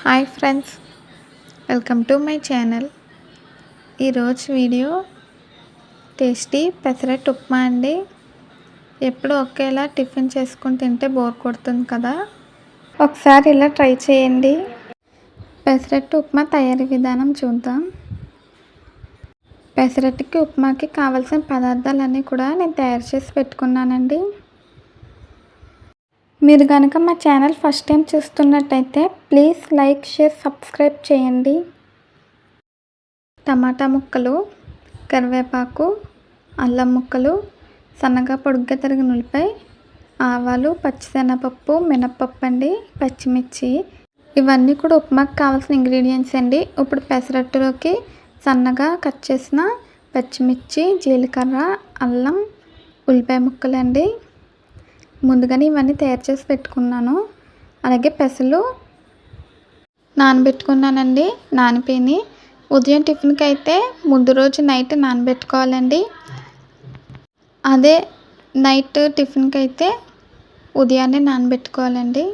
Hi friends, welcome to my channel. ఈరోజు video tasty pesarattu upma అండి. ఎప్పుడు ఒకేలా టిఫిన్ చేసుకుని తింటే బోర్ కొడుతుంది కదా, ఒకసారి ఇలా ట్రై చేయండి. పెసరట్టు ఉప్మా తయారీ విధానం చూద్దాం. పెసరట్టుకి ఉప్మాకి కావాల్సిన పదార్థాలన్నీ కూడా నేను తయారు చేసి పెట్టుకున్నానండి. మీరు కనుక మా ఛానల్ ఫస్ట్ టైం చూస్తున్నట్టయితే ప్లీజ్ లైక్, షేర్, సబ్స్క్రైబ్ చేయండి. టమాటా ముక్కలు, కరివేపాకు, అల్లం ముక్కలు, సన్నగా పొడుగ్గా తరిగిన ఉల్లిపాయ, ఆవాలు, పచ్చిశనగపప్పు, మినప్పప్పు అండి, పచ్చిమిర్చి, ఇవన్నీ కూడా ఉప్మాకి కావాల్సిన ఇంగ్రీడియంట్స్ అండి. ఇప్పుడు పెసరట్టులోకి సన్నగా కట్ చేసిన పచ్చిమిర్చి, జీలకర్ర, అల్లం, ఉల్లిపాయ ముక్కలు అండి. ముందుగానే ఇవన్నీ తయారు చేసి పెట్టుకున్నాను. అలాగే పెసలు నానబెట్టుకున్నానండి. నానిపోయి ఉదయం టిఫిన్కి అయితే ముందు రోజు నైట్ నానబెట్టుకోవాలండి. అదే నైట్ టిఫిన్కి అయితే ఉదయాన్నే నానబెట్టుకోవాలండి.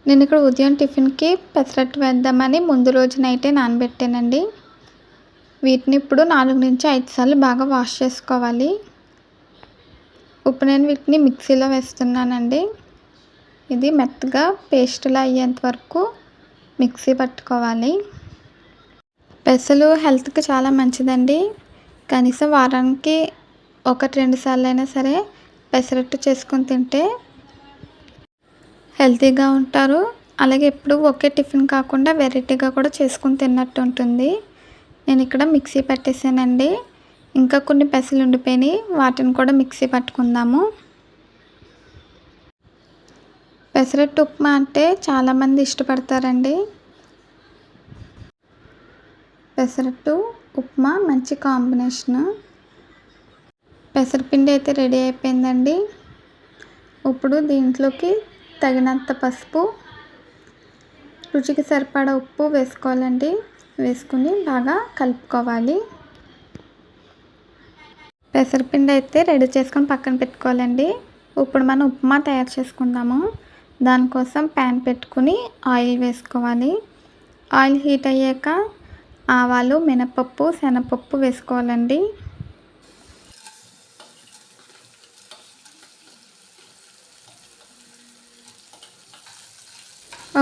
నేను ఇక్కడ ఉదయం టిఫిన్కి పెసరట్టు వేద్దామని ముందు రోజు నైటే నానబెట్టానండి. వీటిని ఇప్పుడు 4 నుంచి 5 సార్లు బాగా వాష్ చేసుకోవాలి. ఇప్పుడు నేను వీటిని మిక్సీలో వేస్తున్నానండి. ఇది మెత్తగా పేస్టులా అయ్యేంత వరకు మిక్సీ పట్టుకోవాలి. పెసలు హెల్త్కి చాలా మంచిదండి. కనీసం వారానికి 1-2 సార్లు అయినా సరే పెసరట్టు చేసుకొని తింటే హెల్తీగా ఉంటారు. అలాగే ఎప్పుడు ఒకే టిఫిన్ కాకుండా వెరైటీగా కూడా చేసుకొని తిన్నట్టు ఉంటుంది. నేను ఇక్కడ మిక్సీ పట్టేసానండి. ఇంకా కొన్ని పెసలు ఉండిపోయినాయి, వాటిని కూడా మిక్సీ పట్టుకుందాము. పెసరట్టు ఉప్మా అంటే చాలామంది ఇష్టపడతారండి. పెసరట్టు ఉప్మా మంచి కాంబినేషన్. పెసరపిండి అయితే రెడీ అయిపోయిందండి. ఇప్పుడు దీంట్లోకి తగినంత పసుపు, రుచికి సరిపడా ఉప్పు వేసుకోవాలండి. వేసుకుని బాగా కలుపుకోవాలి. పెసరపిండి అయితే రెడీ చేసుకొని పక్కన పెట్టుకోవాలండి. ఇప్పుడు మనం ఉప్మా తయారు చేసుకుందాము. దానికోసం ప్యాన్ పెట్టుకుని ఆయిల్ వేసుకోవాలి. ఆయిల్ హీట్ అయ్యాక ఆవాలు, మినపప్పు, శనగపప్పు వేసుకోవాలండి.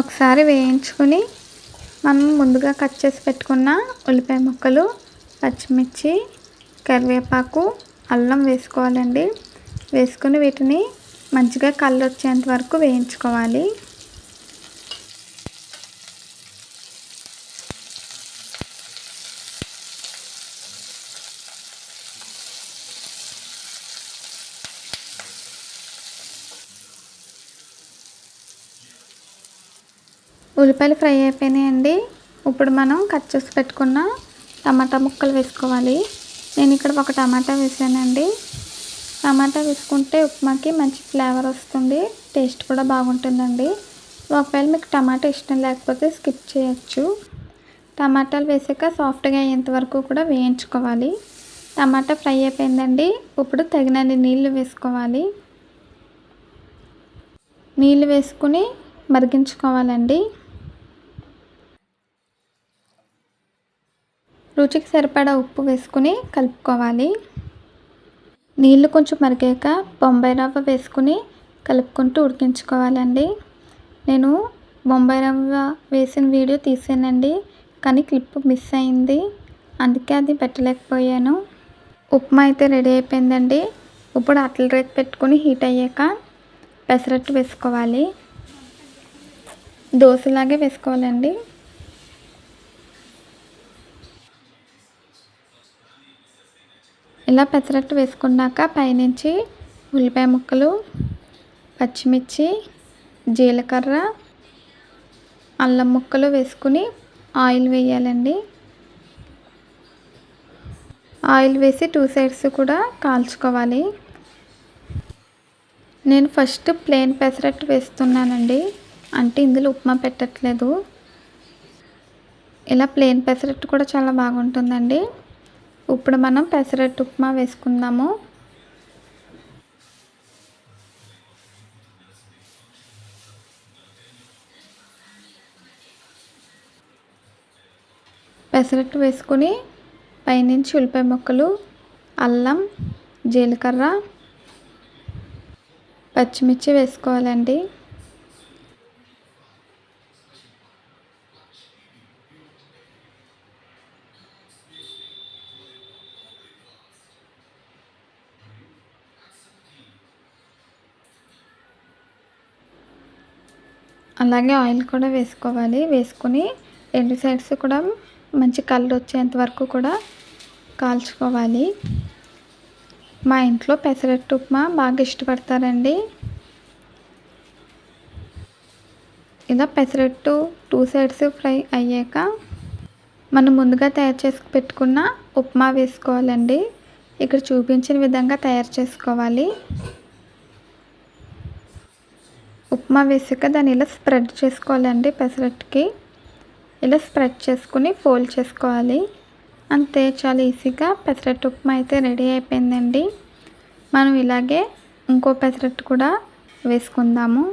ఒకసారి వేయించుకుని మనం ముందుగా కట్ చేసి పెట్టుకున్న ఉల్లిపాయ ముక్కలు, పచ్చిమిర్చి, కరివేపాకు, అల్లం వేసుకోవాలండి. వేసుకుని వీటిని మంచిగా కలర్ వచ్చేంత వరకు వేయించుకోవాలి. ఉల్లిపాయలు ఫ్రై అయిపోయినాయండి. ఇప్పుడు మనం కట్ చేసి పెట్టుకున్న టమాటా ముక్కలు వేసుకోవాలి. నేను ఇక్కడ ఒక టమాటా వేసానండి. టమాటా వేసుకుంటే ఉప్మాకి మంచి ఫ్లేవర్ వస్తుంది, టేస్ట్ కూడా బాగుంటుందండి. ఒకవేళ మీకు టమాటా ఇష్టం లేకపోతే స్కిప్ చేయొచ్చు. టమాటాలు వేసాక సాఫ్ట్గా అయ్యేంత వరకు కూడా వేయించుకోవాలి. టమాటా ఫ్రై అయిపోయిందండి. ఇప్పుడు తగినన్ని నీళ్లు వేసుకోవాలి. నీళ్లు వేసుకుని మరిగించుకోవాలండి. రుచికి సరిపడా ఉప్పు వేసుకుని కలుపుకోవాలి. నీళ్ళు కొంచెం మరిగాక బొంబాయి రవ్వ వేసుకుని కలుపుకుంటూ ఉడికించుకోవాలండి. నేను బొంబాయి రవ్వ వేసిన వీడియో తీసానండి, కానీ క్లిప్ మిస్ అయింది, అందుకే అది పెట్టలేకపోయాను. ఉప్మా అయితే రెడీ అయిపోయిందండి. ఇప్పుడు అట్ల రేట్ పెట్టుకుని హీట్ అయ్యాక పెసరట్టు వేసుకోవాలి. దోశలాగే వేసుకోవాలండి. ఇలా పెసరట్టు వేసుకున్నాక పైనుంచి ఉల్లిపాయ ముక్కలు, పచ్చిమిర్చి, జీలకర్ర, అల్లం ముక్కలు వేసుకుని ఆయిల్ వేయాలండి. ఆయిల్ వేసి 2 సైడ్స్ కూడా కాల్చుకోవాలి. నేను ఫస్ట్ ప్లెయిన్ పెసరట్టు వేస్తున్నానండి, అంటే ఇందులో ఉప్మా పెట్టట్లేదు. ఇలా ప్లెయిన్ పెసరట్టు కూడా చాలా బాగుంటుందండి. ఇప్పుడు మనం పెసరట్టు ఉప్మా వేసుకుందాము. పెసరట్టు వేసుకుని పైనుంచి ఉల్లిపాయ ముక్కలు, అల్లం, జీలకర్ర, పచ్చిమిర్చి వేసుకోవాలండి. అలాగే ఆయిల్ కూడా వేసుకోవాలి. వేసుకుని 2 సైడ్స్ కూడా మంచి కలర్ వచ్చేంత వరకు కూడా కాల్చుకోవాలి. మా ఇంట్లో పెసరట్టు ఉప్మా బాగా ఇష్టపడతారండి. ఇలా పెసరట్టు 2 సైడ్స్ ఫ్రై అయ్యాక మనం ముందుగా తయారు చేసి పెట్టుకున్న ఉప్మా వేసుకోవాలండి. ఇక్కడ చూపించిన విధంగా తయారు చేసుకోవాలి. ఉప్మా వేసాక దాన్ని ఇలా స్ప్రెడ్ చేసుకోవాలండి. పెసరట్టుకి ఇలా స్ప్రెడ్ చేసుకుని ఫోల్డ్ చేసుకోవాలి. అంతే, చాలా ఈజీగా పెసరట్టు ఉప్మా అయితే రెడీ అయిపోయిందండి. మనం ఇలాగే ఇంకో పెసరట్టు కూడా వేసుకుందాము.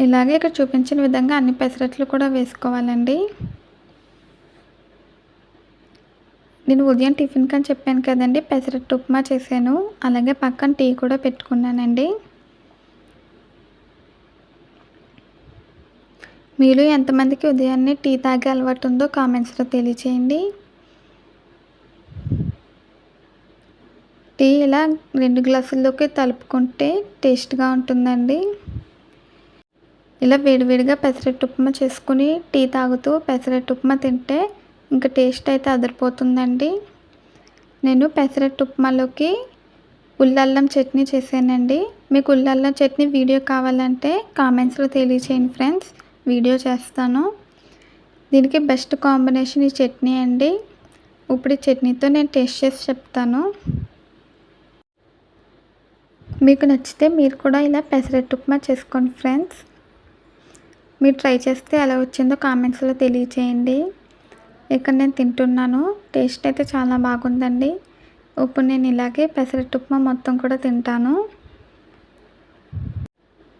ఇలాగే ఇక్కడ చూపించిన విధంగా అన్ని పెసరట్లు కూడా వేసుకోవాలండి. నేను ఉదయం టిఫిన్కి అని చెప్పాను కదండి, పెసరట్టు ఉప్మా చేశాను. అలాగే పక్కన టీ కూడా పెట్టుకున్నానండి. మీలో ఎంతమందికి ఉదయాన్నే టీ తాగే అలవాటు ఉందో కామెంట్స్లో తెలియచేయండి. టీ ఇలా 2 గ్లాసుల్లోకి తలుపుకుంటే టేస్ట్గా ఉంటుందండి. ఇలా వేడివేడిగా పెసరట్టు ఉప్మా చేసుకుని టీ తాగుతూ పెసరట్టు ఉప్మా తింటే ఇంకా టేస్ట్ అయితే అదిరిపోతుందండి. నేను పెసరట్టు ఉప్మాలోకి ఉల్లల్లం చట్నీ చేశానండి. మీకు ఉల్లల్లం చట్నీ వీడియో కావాలంటే కామెంట్స్లో తెలియచేయండి ఫ్రెండ్స్, వీడియో చేస్తాను. దీనికి బెస్ట్ కాంబినేషన్ ఈ చట్నీ అండి. ఇప్పుడు ఈ చట్నీతో నేను టేస్ట్ చేసి చెప్తాను. మీకు నచ్చితే మీరు కూడా ఇలా పెసరట్టు ఉప్మా చేసుకోండి ఫ్రెండ్స్. మీరు ట్రై చేస్తే ఎలా వచ్చిందో కామెంట్స్లో తెలియచేయండి. ఇక్కడ నేను తింటున్నాను. టేస్ట్ అయితే చాలా బాగుందండి. ఇప్పుడు నేను ఇలాగే పెసరట్టు ఉప్మా మొత్తం కూడా తింటాను.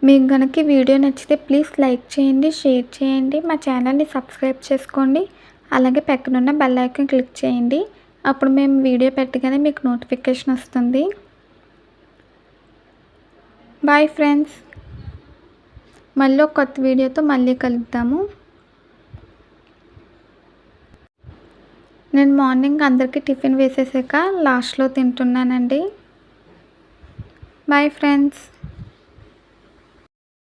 మీకు కనుక వీడియో నచ్చితే ప్లీజ్ లైక్ చేయండి, షేర్ చేయండి, మా ఛానల్ని సబ్స్క్రైబ్ చేసుకోండి. అలాగే పక్కనున్న బెల్ ఐకాన్ క్లిక్ చేయండి. అప్పుడు మేము వీడియో పెట్టగానే మీకు నోటిఫికేషన్ వస్తుంది. Boyfriends. మళ్ళీ ఒక కొత్త వీడియోతో మళ్ళీ కలుద్దాము. నేను మార్నింగ్ అందరికీ టిఫిన్ వేసేసాక లాస్ట్లో తింటున్నానండి. Bye friends.